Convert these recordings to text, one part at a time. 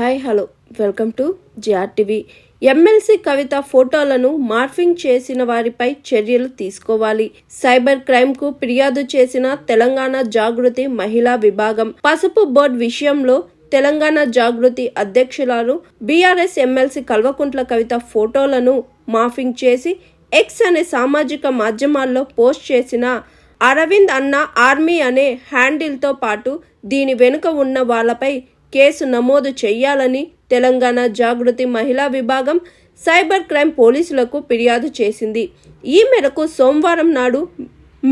Hi hello welcome to GRTV. MLC Kavitha ఫోటోలను morphing చేసిన వారిపై చర్యలు తీసుకోవాలి. సైబర్ క్రైమ్కు ఫిర్యాదు చేసిన తెలంగాణ జాగృతి మహిళా విభాగం. పసుపు బోర్డు విషయంలో తెలంగాణ జాగృతి అధ్యక్షురాలు బీఆర్ఎస్ ఎమ్మెల్సీ కల్వకుంట్ల కవిత ఫోటోలను మార్ఫింగ్ చేసి ఎక్స్ అనే సామాజిక మాధ్యమాల్లో పోస్ట్ చేసిన అరవింద్ అన్న ఆర్మీ అనే హ్యాండిల్తో పాటు దీని వెనుక ఉన్న వాళ్ళపై కేసు నమోదు చేయాలని తెలంగాణ జాగృతి మహిళా విభాగం సైబర్ క్రైమ్ పోలీసులకు ఫిర్యాదు చేసింది. ఈ మేరకు సోమవారం నాడు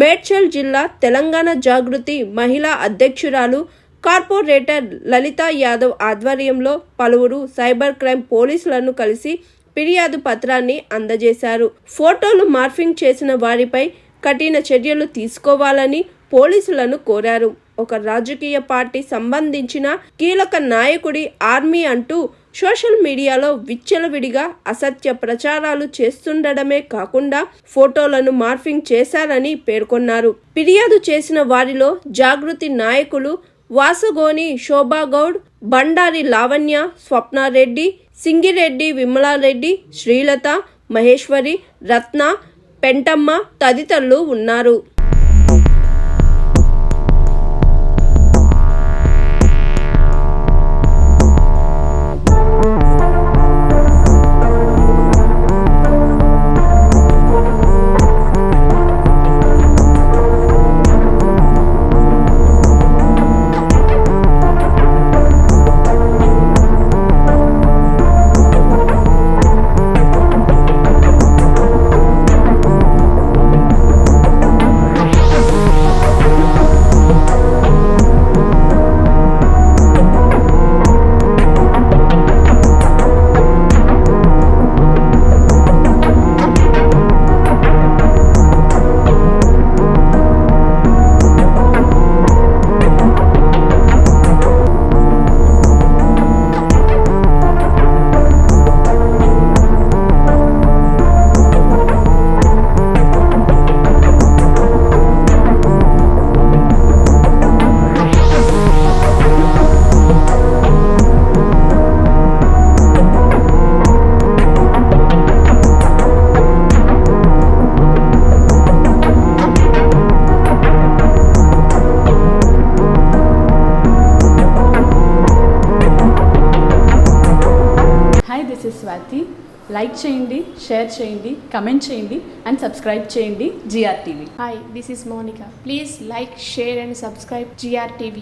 మేడ్చల్ జిల్లా తెలంగాణ జాగృతి మహిళా అధ్యక్షురాలు కార్పొరేటర్ లలితా యాదవ్ ఆధ్వర్యంలో పలువురు సైబర్ క్రైమ్ పోలీసులను కలిసి ఫిర్యాదు పత్రాన్ని అందజేశారు. ఫోటోలు మార్ఫింగ్ చేసిన వారిపై కఠిన చర్యలు తీసుకోవాలని పోలీసులను కోరారు. ఒక రాజకీయ పార్టీ సంబంధించిన కీలక నాయకుడి ఆర్మీ అంటూ సోషల్ మీడియాలో విచ్చలవిడిగా అసత్య ప్రచారాలు చేస్తుండడమే కాకుండా ఫోటోలను మార్ఫింగ్ చేశారని పేర్కొన్నారు. ఫిర్యాదు చేసిన వారిలో జాగృతి నాయకులు వాసగోని శోభాగౌడ్, బండారి లావణ్య, స్వప్నారెడ్డి, సింగిరెడ్డి విమలారెడ్డి, శ్రీలత, మహేశ్వరి, రత్న, పెంటమ్మ తదితరులు ఉన్నారు. స్వాతి, లైక్ చేయండి, షేర్ చేయండి, కమెంట్ చేయండి అండ్ సబ్స్క్రైబ్ చేయండి GRTV. Hi, this is Monica. Please like, share and subscribe GRTV.